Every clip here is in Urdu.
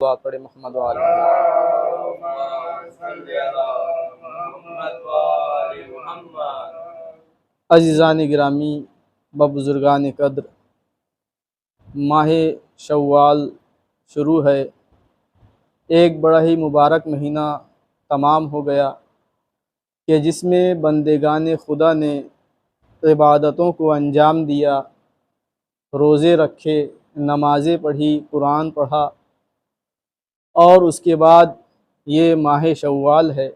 دعا پڑھے محمد وعلی عزیزان گرامی و بزرگان قدر، ماہ شوال شروع ہے۔ ایک بڑا ہی مبارک مہینہ تمام ہو گیا کہ جس میں بندگان خدا نے عبادتوں کو انجام دیا، روزے رکھے، نمازیں پڑھی، قرآن پڑھا، اور اس کے بعد یہ ماہ شوال ہے۔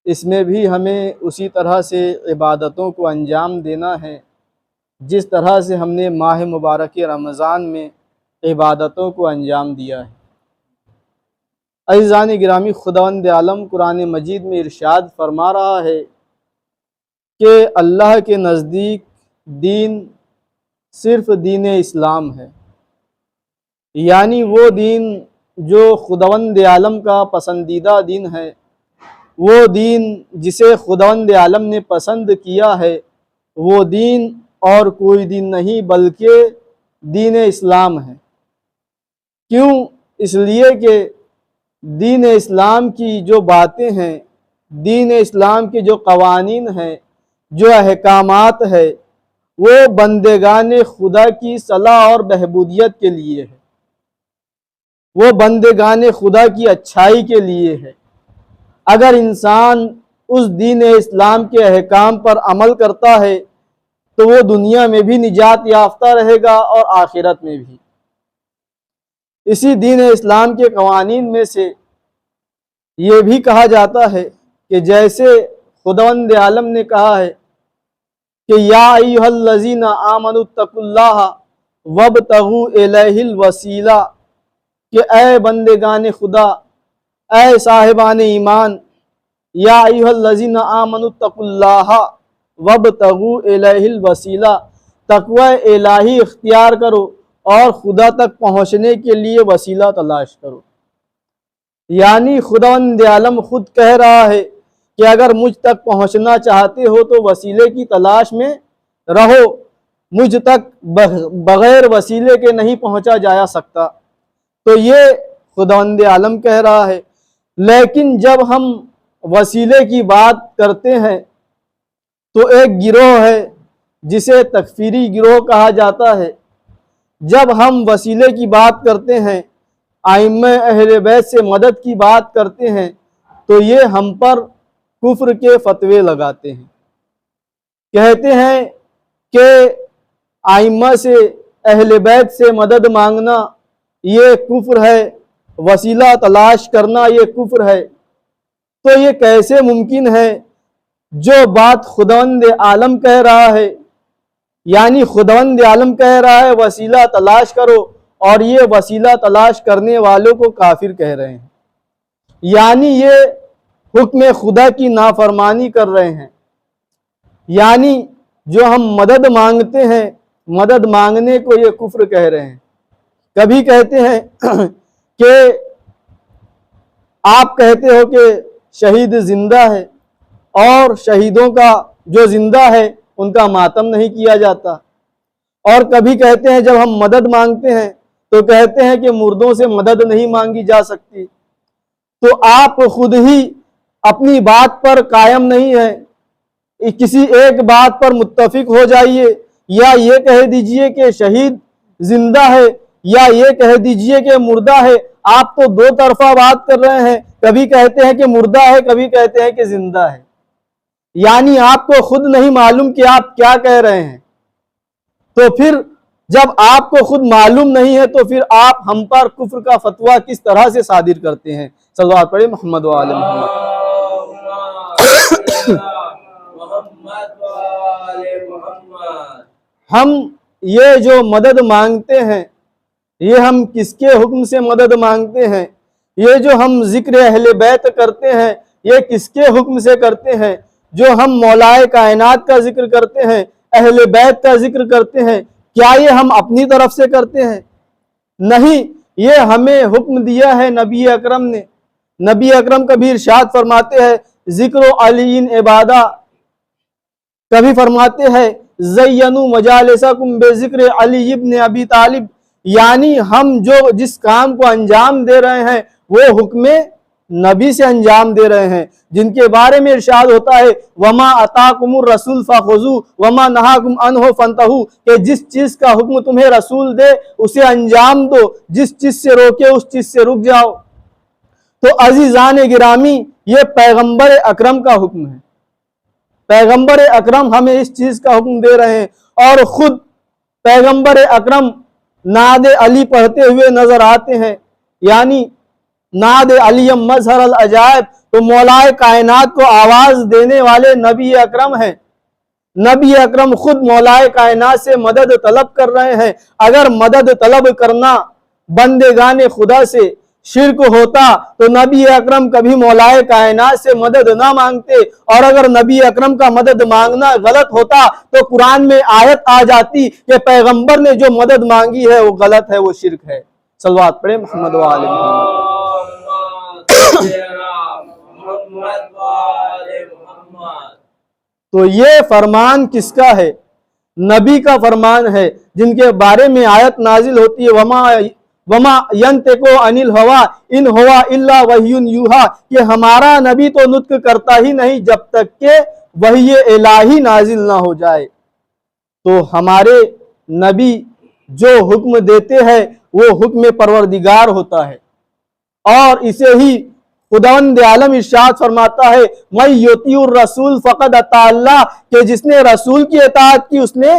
اس میں بھی ہمیں اسی طرح سے عبادتوں کو انجام دینا ہے جس طرح سے ہم نے ماہ مبارک رمضان میں عبادتوں کو انجام دیا ہے۔ عزیزان گرامی، خداوند عالم قرآن مجید میں ارشاد فرما رہا ہے کہ اللہ کے نزدیک دین صرف دین اسلام ہے، یعنی وہ دین جو خداوند عالم کا پسندیدہ دین ہے، وہ دین جسے خداوند عالم نے پسند کیا ہے، وہ دین اور کوئی دین نہیں بلکہ دین اسلام ہے۔ کیوں؟ اس لیے کہ دین اسلام کی جو باتیں ہیں، دین اسلام کے جو قوانین ہیں، جو احکامات ہے، وہ بندگان خدا کی صلاح اور بہبودیت کے لیے ہے، وہ بندگان خدا کی اچھائی کے لیے ہے۔ اگر انسان اس دین اسلام کے احکام پر عمل کرتا ہے تو وہ دنیا میں بھی نجات یافتہ رہے گا اور آخرت میں بھی۔ اسی دین اسلام کے قوانین میں سے یہ بھی کہا جاتا ہے کہ جیسے خداوند عالم نے کہا ہے کہ یا ایھا الذین آمنوا اتقوا اللہ وابتغوا الیہ الوسیلہ، کہ اے بندگان خدا، اے صاحبان ایمان، یا ایھا الذین آمنوا اتقوا اللہ وابتغوا الیہ الوسیلہ، تقوی الہی اختیار کرو اور خدا تک پہنچنے کے لیے وسیلہ تلاش کرو۔ یعنی خداوند عالم خود کہہ رہا ہے کہ اگر مجھ تک پہنچنا چاہتے ہو تو وسیلے کی تلاش میں رہو، مجھ تک بغیر وسیلے کے نہیں پہنچا جا سکتا۔ تو یہ خداوند عالم کہہ رہا ہے۔ لیکن جب ہم وسیلے کی بات کرتے ہیں تو ایک گروہ ہے جسے تکفیری گروہ کہا جاتا ہے۔ جب ہم وسیلے کی بات کرتے ہیں، ائمہ اہل بیت سے مدد کی بات کرتے ہیں، تو یہ ہم پر کفر کے فتوے لگاتے ہیں، کہتے ہیں کہ ائمہ سے، اہل بیت سے مدد مانگنا یہ کفر ہے، وسیلہ تلاش کرنا یہ کفر ہے۔ تو یہ کیسے ممکن ہے؟ جو بات خداوند عالم کہہ رہا ہے، یعنی خداوند عالم کہہ رہا ہے وسیلہ تلاش کرو، اور یہ وسیلہ تلاش کرنے والوں کو کافر کہہ رہے ہیں، یعنی یہ حکم خدا کی نافرمانی کر رہے ہیں۔ یعنی جو ہم مدد مانگتے ہیں، مدد مانگنے کو یہ کفر کہہ رہے ہیں۔ کبھی کہتے ہیں کہ آپ کہتے ہو کہ شہید زندہ ہے، اور شہیدوں کا جو زندہ ہے ان کا ماتم نہیں کیا جاتا۔ اور کبھی کہتے ہیں جب ہم مدد مانگتے ہیں تو کہتے ہیں کہ مردوں سے مدد نہیں مانگی جا سکتی۔ تو آپ خود ہی اپنی بات پر قائم نہیں ہیں، کسی ایک بات پر متفق ہو جائیے، یا یہ کہہ دیجئے کہ شہید زندہ ہے، یا یہ کہہ دیجئے کہ مردہ ہے۔ آپ تو دو طرفہ بات کر رہے ہیں، کبھی کہتے ہیں کہ مردہ ہے، کبھی کہتے ہیں کہ زندہ ہے۔ یعنی آپ کو خود نہیں معلوم کہ آپ کیا کہہ رہے ہیں۔ تو پھر جب آپ کو خود معلوم نہیں ہے تو پھر آپ ہم پر کفر کا فتویٰ کس طرح سے صادر کرتے ہیں؟ صلوات پڑھیں محمد و آل محمد۔ ہم یہ جو مدد مانگتے ہیں، یہ ہم کس کے حکم سے مدد مانگتے ہیں؟ یہ جو ہم ذکر اہل بیت کرتے ہیں، یہ کس کے حکم سے کرتے ہیں؟ جو ہم مولائے کائنات کا ذکر کرتے ہیں، اہل بیت کا ذکر کرتے ہیں، کیا یہ ہم اپنی طرف سے کرتے ہیں؟ نہیں، یہ ہمیں حکم دیا ہے نبی اکرم نے۔ نبی اکرم کبھی ارشاد فرماتے ہیں ذکر علی عبادہ، کبھی فرماتے ہیں زینوا مجالسکم بذکر علی ابن ابی طالب، یعنی ہم جس کام کو انجام دے رہے ہیں وہ حکم نبی سے انجام دے رہے ہیں، جن کے بارے میں ارشاد ہوتا ہے وَمَا أَتَاكُمُ الرَّسُولُ فَخُذُوهُ وَمَا نَهَاكُمْ عَنْهُ فَانْتَهُوا، کہ جس چیز کا حکم تمہیں رسول دے اسے انجام دو، جس چیز سے روکے اس چیز سے رک جاؤ۔ تو عزیزان گرامی، یہ پیغمبر اکرم کا حکم ہے، پیغمبر اکرم ہمیں اس چیز کا حکم دے رہے ہیں، اور خود پیغمبر اکرم نعت علی پڑھتے ہوئے نظر آتے ہیں، یعنی نعت علی مظہر العجائب، تو مولائے کائنات کو آواز دینے والے نبی اکرم ہیں۔ نبی اکرم خود مولائے کائنات سے مدد طلب کر رہے ہیں۔ اگر مدد طلب کرنا بندگان خدا سے شرک ہوتا تو نبی اکرم کبھی مولائے کائنات سے مدد نہ مانگتے، اور اگر نبی اکرم کا مدد مانگنا غلط ہوتا تو قرآن میں آیت آ جاتی کہ پیغمبر نے جو مدد مانگی ہے وہ غلط ہے، وہ شرک ہے۔ صلوات پڑھیں محمد و آل محمد۔ تو یہ فرمان کس کا ہے؟ نبی کا فرمان ہے، جن کے بارے میں آیت نازل ہوتی ہے وَمَا يَنْتِقُ عَنِ الْهَوَىٰ إِنْ هُوَ إِلَّا وَحْيٌ يُوحَىٰ، کہ ہمارا نبی تو نطق کرتا ہی نہیں جب تک کہ وحی الہی نازل نہ ہو جائے۔ تو ہمارے نبی جو حکم دیتے ہیں وہ حکم پروردگار ہوتا ہے، اور اسے ہی خداوند عالم ارشاد فرماتا ہے مَن یُطِیعِ الرَّسُولَ فَقَدْ اطاع اللہ، کہ جس نے رسول کی اطاعت کی اس نے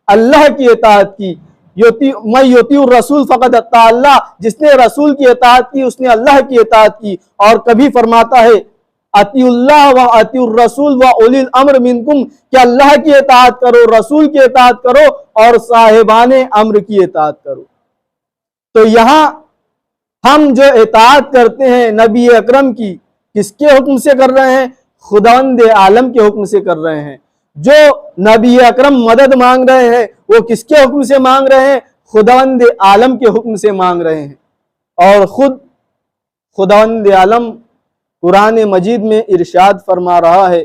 اللہ کی اطاعت کی۔ مَن یُطِیعِ الرَّسُولَ فَقَدْ اطاع اللہ، جس نے رسول کی اطاعت کی اس نے اللہ کی اطاعت کی۔ اور کبھی فرماتا ہے اطیعوا اللہ و اطیعوا الرسول و اولی الامر منکم، کہ اللہ کی اطاعت کرو، رسول کی اطاعت کرو، اور صاحبان امر کی اطاعت کرو۔ تو یہاں ہم جو اطاعت کرتے ہیں نبی اکرم کی، کس کے حکم سے کر رہے ہیں؟ خداوند عالم کے حکم سے کر رہے ہیں۔ جو نبی اکرم مدد مانگ رہے ہیں وہ کس کے حکم سے مانگ رہے ہیں؟ خداوند عالم کے حکم سے مانگ رہے ہیں۔ اور خود خداوند عالم قرآن مجید میں ارشاد فرما رہا ہے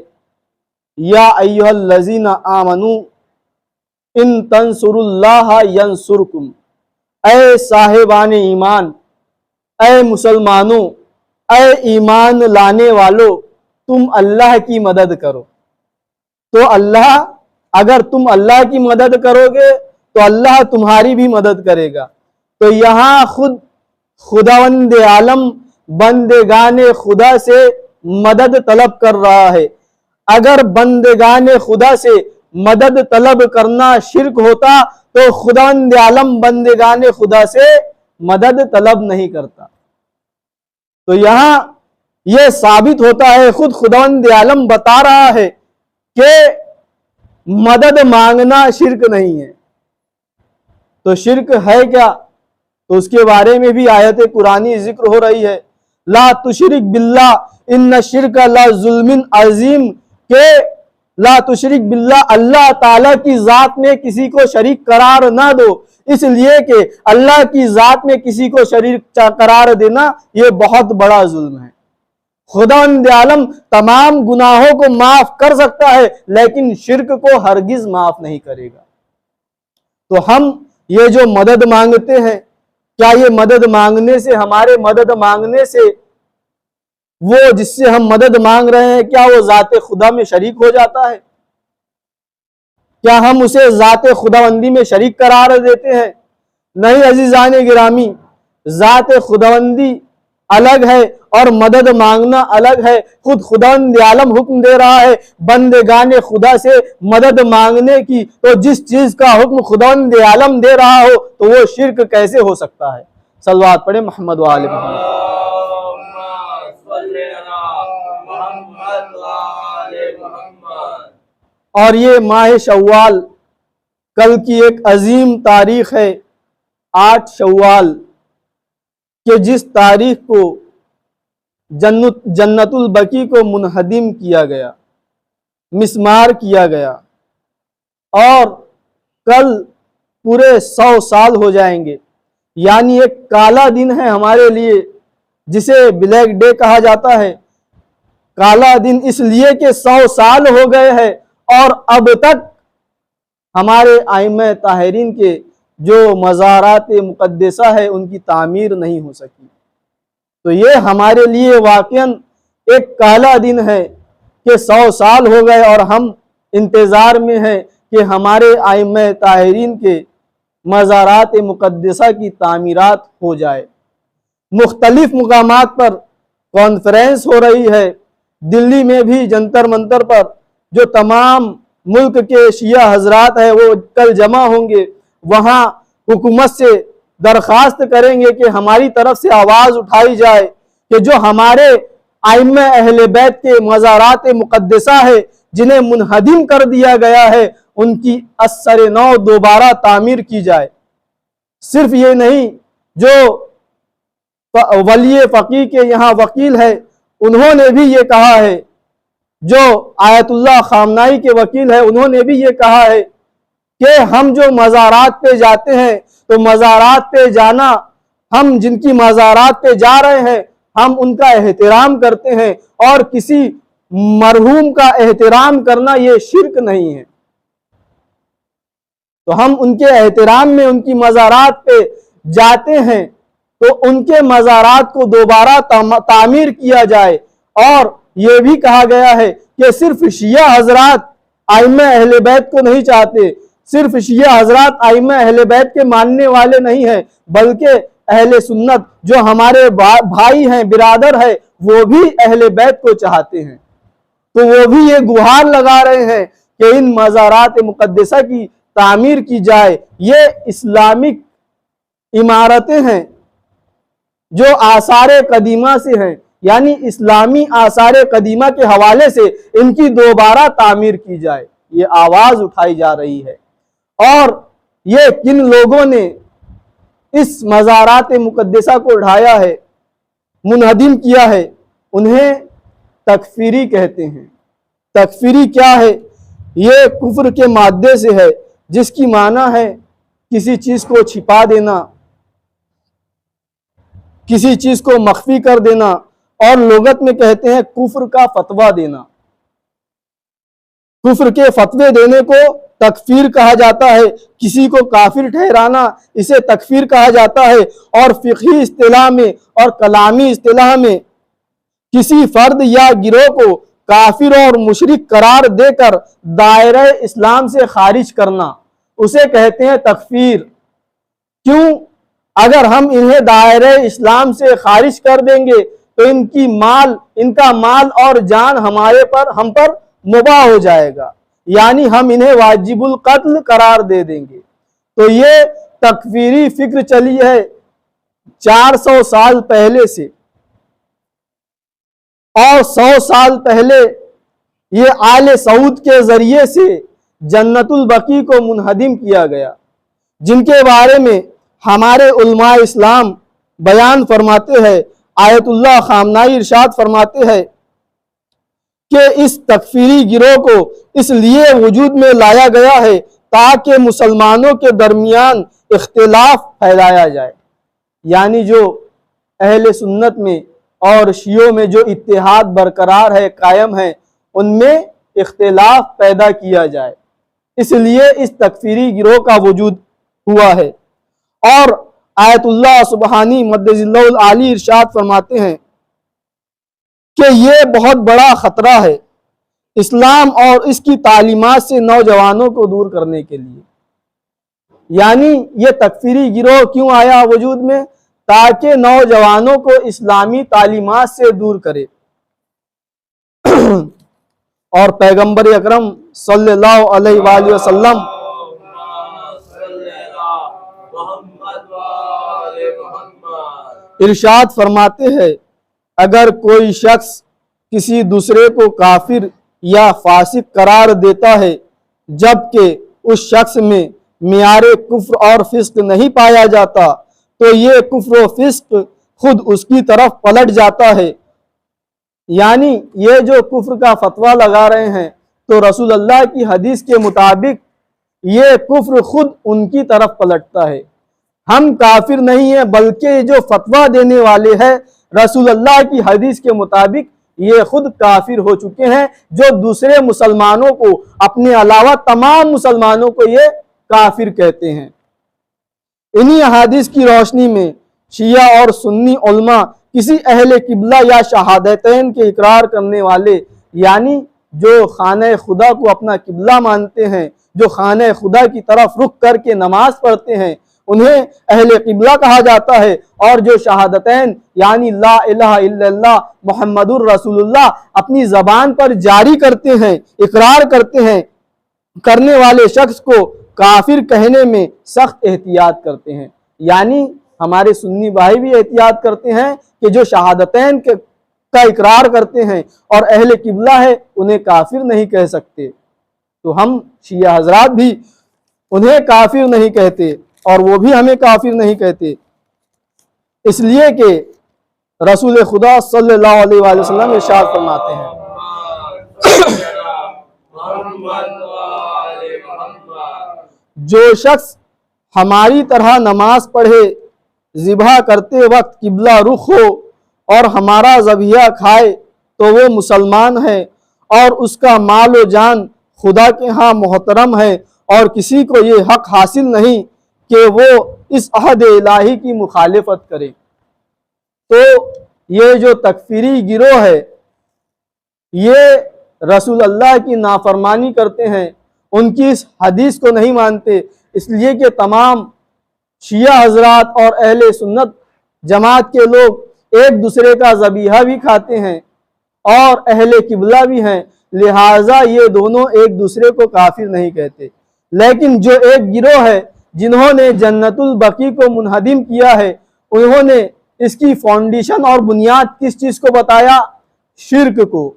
یا ایھا الذین آمنوا ان تنصروا اللہ ینصرکم، اے صاحبان ایمان، اے مسلمانوں، اے ایمان لانے والو، تم اللہ کی مدد کرو۔ تو اگر تم اللہ کی مدد کرو گے تو اللہ تمہاری بھی مدد کرے گا۔ تو یہاں خود خداوند عالم بندگان خدا سے مدد طلب کر رہا ہے۔ اگر بندگان خدا سے مدد طلب کرنا شرک ہوتا تو خداوند عالم بندگان خدا سے مدد طلب نہیں کرتا۔ تو یہاں یہ ثابت ہوتا ہے، خود خداوند عالم بتا رہا ہے کہ مدد مانگنا شرک نہیں ہے۔ تو شرک ہے کیا؟ تو اس کے بارے میں بھی آیت قرآنی ذکر ہو رہی ہے لا تشرک باللہ ان الشرک لظلم عظیم، کہ لا تشرک باللہ، اللہ تعالیٰ کی ذات میں کسی کو شریک قرار نہ دو، اس لیے کہ اللہ کی ذات میں کسی کو شریک قرار دینا یہ بہت بڑا ظلم ہے۔ خداوند عالم تمام گناہوں کو معاف کر سکتا ہے لیکن شرک کو ہرگز معاف نہیں کرے گا۔ تو ہم یہ جو مدد مانگتے ہیں، کیا یہ مدد مانگنے سے، ہمارے مدد مانگنے سے وہ جس سے ہم مدد مانگ رہے ہیں کیا وہ ذات خدا میں شریک ہو جاتا ہے؟ کیا ہم اسے ذات خداوندی میں شریک قرار دیتے ہیں؟ نہیں عزیزان گرامی، ذات خداوندی الگ ہے اور مدد مانگنا الگ ہے۔ خود خداوند عالم حکم دے رہا ہے بندگان خدا سے مدد مانگنے کی، تو جس چیز کا حکم خداوند عالم دے رہا ہو تو وہ شرک کیسے ہو سکتا ہے؟ صلوات پڑھیں محمد و آل محمد۔ اور یہ ماہ شوال کل کی ایک عظیم تاریخ ہے، 8 شوال، کہ جس تاریخ کو جنت البقیع کو منہدم کیا گیا، مسمار کیا گیا، اور کل پورے 100 سال ہو جائیں گے۔ یعنی ایک کالا دن ہے ہمارے لیے، جسے بلیک ڈے کہا جاتا ہے۔ کالا دن اس لیے کہ 100 سال ہو گئے ہیں اور اب تک ہمارے ائمہ طاہرین کے جو مزارات مقدسہ ہے ان کی تعمیر نہیں ہو سکی۔ تو یہ ہمارے لیے واقعاً ایک کالا دن ہے کہ 100 سال ہو گئے اور ہم انتظار میں ہیں کہ ہمارے ائمہ طاہرین کے مزارات مقدسہ کی تعمیرات ہو جائے۔ مختلف مقامات پر کانفرنس ہو رہی ہے۔ دلی میں بھی جنتر منتر پر جو تمام ملک کے شیعہ حضرات ہیں وہ کل جمع ہوں گے، وہاں حکومت سے درخواست کریں گے کہ ہماری طرف سے آواز اٹھائی جائے کہ جو ہمارے ائمہ اہل بیت کے مزارات مقدسہ ہے جنہیں منہدم کر دیا گیا ہے، ان کی اثر نو دوبارہ تعمیر کی جائے۔ صرف یہ نہیں، جو ولی فقیہ کے یہاں وکیل ہے انہوں نے بھی یہ کہا ہے، جو آیت اللہ خامنائی کے وکیل ہے انہوں نے بھی یہ کہا ہے کہ ہم جو مزارات پہ جاتے ہیں تو مزارات پہ جانا، ہم جن کی مزارات پہ جا رہے ہیں ہم ان کا احترام کرتے ہیں، اور کسی مرحوم کا احترام کرنا یہ شرک نہیں ہے۔ تو ہم ان کے احترام میں ان کی مزارات پہ جاتے ہیں تو ان کے مزارات کو دوبارہ تعمیر کیا جائے۔ اور یہ بھی کہا گیا ہے کہ صرف شیعہ حضرات ائمہ اہل بیت کو نہیں چاہتے، صرف شیعہ حضرات ائمہ اہل بیت کے ماننے والے نہیں ہیں، بلکہ اہل سنت جو ہمارے بھائی ہیں، برادر ہیں، وہ بھی اہل بیت کو چاہتے ہیں۔ تو وہ بھی یہ گہار لگا رہے ہیں کہ ان مزارات مقدسہ کی تعمیر کی جائے۔ یہ اسلامک عمارتیں ہیں جو آثار قدیمہ سے ہیں، یعنی اسلامی آثار قدیمہ کے حوالے سے ان کی دوبارہ تعمیر کی جائے، یہ آواز اٹھائی جا رہی ہے۔ اور یہ کن لوگوں نے اس مزارات مقدسہ کو اٹھایا ہے، منہدم کیا ہے، انہیں تکفیری کہتے ہیں۔ تکفیری کیا ہے؟ یہ کفر کے مادے سے ہے، جس کی معنی ہے کسی چیز کو چھپا دینا، کسی چیز کو مخفی کر دینا، اور لغت میں کہتے ہیں کفر کا فتویٰ دینا۔ کفر کے فتوے دینے کو تکفیر کہا جاتا ہے، کسی کو کافر ٹھہرانا اسے تکفیر کہا جاتا ہے۔ اور فقہی اصطلاح میں اور کلامی اصطلاح میں کسی فرد یا گروہ کو کافر اور مشرک قرار دے کر دائرہ اسلام سے خارج کرنا اسے کہتے ہیں تکفیر۔ کیوں؟ اگر ہم انہیں دائرہ اسلام سے خارج کر دیں گے تو ان کا مال اور جان ہم پر مباح ہو جائے گا، یعنی ہم انہیں واجب القتل قرار دے دیں گے۔ تو یہ تکفیری فکر چلی ہے 400 سال پہلے سے، اور 100 سال پہلے یہ آل سعود کے ذریعے سے جنت البقیع کو منہدم کیا گیا، جن کے بارے میں ہمارے علماء اسلام بیان فرماتے ہیں۔ آیت اللہ خامنائی ارشاد فرماتے ہیں کہ اس تکفیری گروہ کو اس لیے وجود میں لایا گیا ہے تاکہ مسلمانوں کے درمیان اختلاف پھیلایا جائے، یعنی جو اہل سنت میں اور شیعوں میں جو اتحاد برقرار ہے، قائم ہے، ان میں اختلاف پیدا کیا جائے، اس لیے اس تکفیری گروہ کا وجود ہوا ہے۔ اور آیت اللہ سبحانی مدظ اللہ العالی ارشاد فرماتے ہیں کہ یہ بہت بڑا خطرہ ہے اسلام اور اس کی تعلیمات سے نوجوانوں کو دور کرنے کے لیے۔ یعنی یہ تکفیری گروہ کیوں آیا وجود میں؟ تاکہ نوجوانوں کو اسلامی تعلیمات سے دور کرے۔ اور پیغمبر اکرم صلی اللہ علیہ وآلہ وسلم ارشاد فرماتے ہیں اگر کوئی شخص کسی دوسرے کو کافر یا فاسق قرار دیتا ہے جبکہ اس شخص میں معیار کفر اور فسق نہیں پایا جاتا تو یہ کفر و فسق خود اس کی طرف پلٹ جاتا ہے۔ یعنی یہ جو کفر کا فتویٰ لگا رہے ہیں تو رسول اللہ کی حدیث کے مطابق یہ کفر خود ان کی طرف پلٹتا ہے۔ ہم کافر نہیں ہیں بلکہ جو فتویٰ دینے والے ہیں رسول اللہ کی حدیث کے مطابق یہ خود کافر ہو چکے ہیں، جو دوسرے مسلمانوں کو اپنے علاوہ تمام مسلمانوں کو یہ کافر کہتے ہیں۔ انہی احادیث کی روشنی میں شیعہ اور سنی علماء کسی اہل قبلہ یا شہادتین کے اقرار کرنے والے، یعنی جو خانہ خدا کو اپنا قبلہ مانتے ہیں، جو خانہ خدا کی طرف رخ کر کے نماز پڑھتے ہیں، انہیں اہل قبلہ کہا جاتا ہے۔ اور جو شہادتین یعنی لا الہ الا اللہ محمد الرسول اللہ اپنی زبان پر جاری کرتے ہیں، اقرار کرتے ہیں، کرنے والے شخص کو کافر کہنے میں سخت احتیاط کرتے ہیں۔ یعنی ہمارے سنی بھائی بھی احتیاط کرتے ہیں کہ جو شہادتین کا اقرار کرتے ہیں اور اہل قبلہ ہے انہیں کافر نہیں کہہ سکتے، تو ہم شیعہ حضرات بھی انہیں کافر نہیں کہتے اور وہ بھی ہمیں کافر نہیں کہتے، اس لیے کہ رسول خدا صلی اللہ علیہ وآلہ وسلم ارشاد فرماتے ہیں جو شخص ہماری طرح نماز پڑھے، ذبح کرتے وقت قبلہ رخ ہو اور ہمارا ذبیحہ کھائے تو وہ مسلمان ہے اور اس کا مال و جان خدا کے ہاں محترم ہے، اور کسی کو یہ حق حاصل نہیں کہ وہ اس عہد الہی کی مخالفت کرے۔ تو یہ جو تکفیری گروہ ہے یہ رسول اللہ کی نافرمانی کرتے ہیں، ان کی اس حدیث کو نہیں مانتے، اس لیے کہ تمام شیعہ حضرات اور اہل سنت جماعت کے لوگ ایک دوسرے کا ذبیحہ بھی کھاتے ہیں اور اہل قبلہ بھی ہیں، لہٰذا یہ دونوں ایک دوسرے کو کافر نہیں کہتے۔ لیکن جو ایک گروہ ہے جنہوں نے جنت البقیع کو منہدم کیا ہے، انہوں نے اس کی فاؤنڈیشن اور بنیاد کس چیز کو بتایا؟ شرک کو،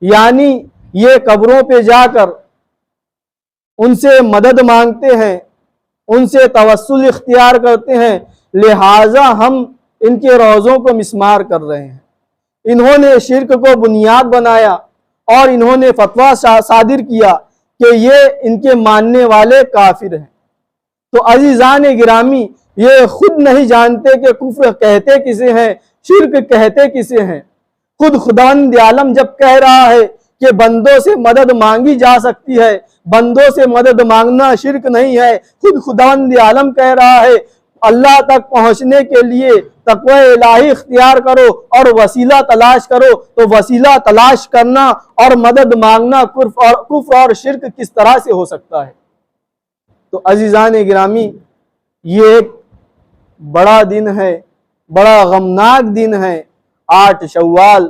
یعنی یہ قبروں پہ جا کر ان سے مدد مانگتے ہیں، ان سے توسل اختیار کرتے ہیں، لہٰذا ہم ان کے روضوں کو مسمار کر رہے ہیں۔ انہوں نے شرک کو بنیاد بنایا اور انہوں نے فتویٰ صادر کیا کہ یہ ان کے ماننے والے کافر ہیں۔ تو عزیزان گرامی، یہ خود نہیں جانتے کہ کفر کہتے کسے ہیں، شرک کہتے کسے ہیں۔ خود خداوند عالم جب کہہ رہا ہے کہ بندوں سے مدد مانگی جا سکتی ہے، بندوں سے مدد مانگنا شرک نہیں ہے، خود خداوند عالم کہہ رہا ہے اللہ تک پہنچنے کے لیے تقوی الہی اختیار کرو اور وسیلہ تلاش کرو، تو وسیلہ تلاش کرنا اور مدد مانگنا کفر اور شرک کس طرح سے ہو سکتا ہے؟ تو عزیزان گرامی، یہ ایک بڑا دن ہے، بڑا غمناک دن ہے، 8 شوال۔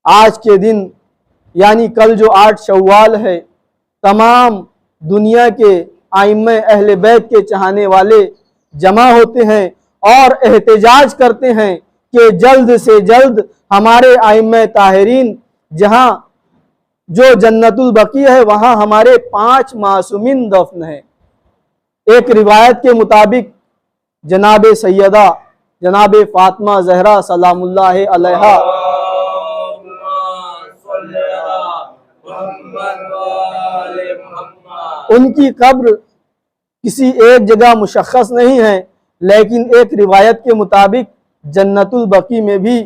آج کے دن یعنی کل جو 8 شوال ہے، تمام دنیا کے ائمہ اہل بیت کے چاہنے والے جمع ہوتے ہیں اور احتجاج کرتے ہیں کہ جلد سے جلد ہمارے ائمہ طاہرین جہاں جو جنت البقیع ہے وہاں ہمارے 5 معصومین دفن ہیں۔ ایک روایت کے مطابق جناب سیدہ جناب فاطمہ زہرا سلام اللہ علیہا ان کی قبر کسی ایک جگہ مشخص نہیں ہے، لیکن ایک روایت کے مطابق جنت البقیع میں بھی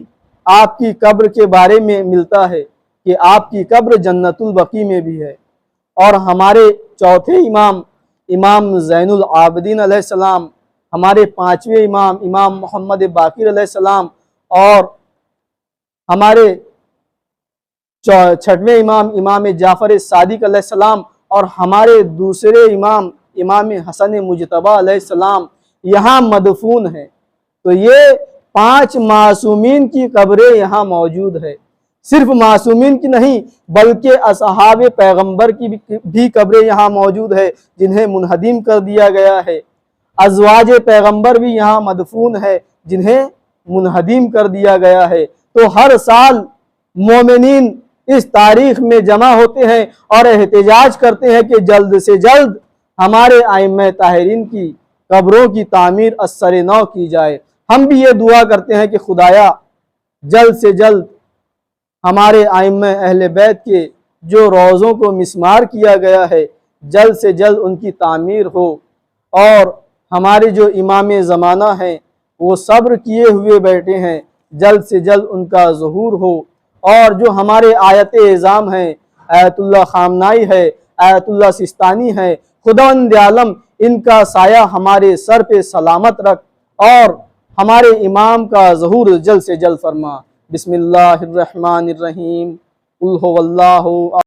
آپ کی قبر کے بارے میں ملتا ہے کہ آپ کی قبر جنت البقیع میں بھی ہے۔ اور ہمارے چوتھے امام امام زین العابدین علیہ السلام، ہمارے 5ویں امام امام محمد باقر علیہ السلام، اور ہمارے 6ویں امام امام جعفر صادق علیہ السلام، اور ہمارے دوسرے امام امام حسن مجتبی علیہ السلام یہاں مدفون ہیں۔ تو یہ 5 معصومین کی قبریں یہاں موجود ہے۔ صرف معصومین کی نہیں بلکہ اصحاب پیغمبر کی بھی قبریں یہاں موجود ہے جنہیں منہدم کر دیا گیا ہے۔ ازواج پیغمبر بھی یہاں مدفون ہے جنہیں منہدم کر دیا گیا ہے۔ تو ہر سال مومنین اس تاریخ میں جمع ہوتے ہیں اور احتجاج کرتے ہیں کہ جلد سے جلد ہمارے ائمہ طاہرین کی قبروں کی تعمیر اثر نو کی جائے۔ ہم بھی یہ دعا کرتے ہیں کہ خدایا جلد سے جلد ہمارے ائمہ اہل بیت کے جو روضوں کو مسمار کیا گیا ہے جلد سے جلد ان کی تعمیر ہو، اور ہمارے جو امام زمانہ ہیں وہ صبر کیے ہوئے بیٹھے ہیں، جلد سے جلد ان کا ظہور ہو، اور جو ہمارے آیت اعظام ہیں، آیت اللہ خامنائی ہے، آیت اللہ سستانی ہے، خداوند عالم ان کا سایہ ہمارے سر پہ سلامت رکھ اور ہمارے امام کا ظہور جلد سے جلد فرما۔ بسم اللہ الرحمن الرحیم، قل هو اللہ